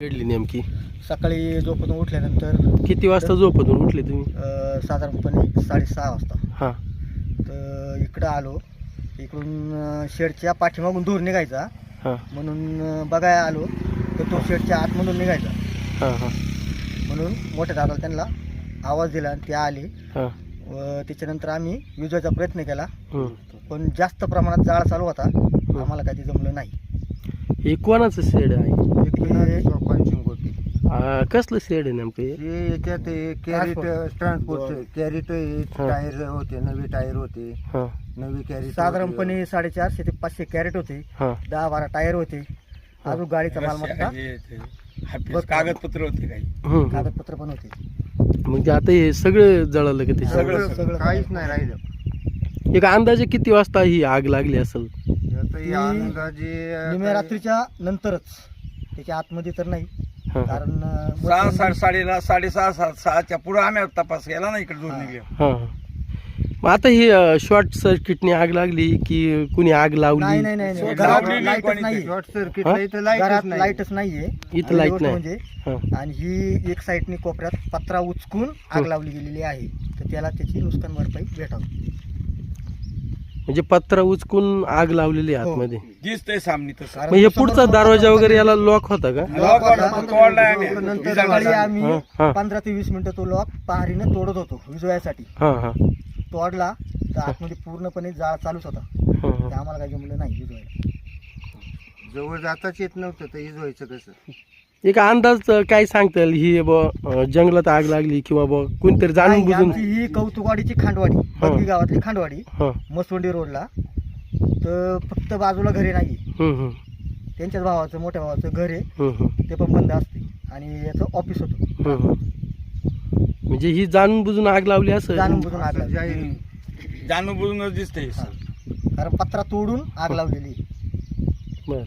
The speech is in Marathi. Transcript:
घडली नेमकी? सकाळी झोपून उठल्यानंतर किती वाजता झोपेतून उठले तुम्ही? साधारणपणे 6:30 वाजता. हां तर इकडं आलो. इकडून शेडच्या पाठीमागून दूर निघायचा हां म्हणून बघायला आलो तर तो शेडच्या आतमधून निघायचा. हां हां म्हणून मोठ्या दादाला त्यांना आवाज दिला आणि ते आले. हां व त्याच्यानंतर आम्ही विजवायचा प्रयत्न केला, हं. पण जास्त प्रमाणात जाळ चालू होता. आम्हाला काही जमलं नाही. हे कोणाचं शेड आहे? कसलं शेड आहे नेमकं हे? हे याच्यात कॅरेट ट्रान्सपोर्ट कॅरेट टायर होते, नवे टायर होते, हां नवी कॅरेट साधारणपणे 450 ते 500 कॅरेट होते, हां 10-12 टायर होते, अजून गाडीचा मालमत्ता कागदपत्र होते काही. हं. कागदपत्र पण होते. म्हणजे आता हे सगळं जळालं का ते? सगळं काहीच नाही राहिलं. एक अंदाजे किती वाजता ही आग लागली असेल? याचं हे अंदाजे निम्या रात्रीच्या नंतरच, त्याच्या आतमध्ये तर नाही. हां कारण साडेसहाच्या पुढे आम्ही तपास केला ना, इकडे दूर निघले. हां मग आता ही शॉर्ट सर्किटने आग लागली की कुणी आग नाही लावली? नाही नाही नाही. शॉर्ट घरात लावलेली लाईटच कोणी नाहीये. शॉर्ट सर्किट हा? इथं घरात लाईटच नाही. लाईटच नाहीये. इथं पहिली लाईट गोष्ट नाही. म्हणजे हां आणि ही एक साईडने कोपऱ्यात पत्रा उचकून आग लावली गेलेली आहे, तर त्याला त्याची नुकसान भरपाई भेटावी. म्हणजे पत्रा उचकून आग लावलेली आहे हो. आतमध्ये. दिसतंय सामने तसं. मग हे पुढचा दरवाजा वगैरे याला लॉक होता का? लॉक होता, पण तोडलाय आम्ही. नंतर विजा सकाळी मारला. आम्ही हां, हां. 15 ते 20 मिनिटं तो लॉक पहारीने तोडत होतो विजवायसाठी. हां हां तोडला तर आतमध्ये पूर्णपणे जाळ चालूच होता. हां हां. ते आम्हाला काही जमलं नाही विजवायला. जवळ जाताच येत नव्हतं, तर इजवायचं कसं? एक अंदाज काय सांगता येईल ही जंगलात आग लागली किंवा कोणतरी जाणून नाही, बुजून? आमची ही कौतुकवाडीची खांडवाडी, बदगी गावातली खांडवाडी, हां मसवंडी रोडला. तर फक्त बाजूला घरे नाही, हं हं त्यांच्याच भावाचं, मोठ्या भावाचं घर आहे, हं हं ते पण बंद असते आणि याचं ऑफिस होतं. हं हं. म्हणजे ही जाणून बुजून आग लावली असं? जाणून बुजून आग लावली. जाणून बुजूनच दिसतंय. कारण पत्रा तोडून आग लावलेली. बरं.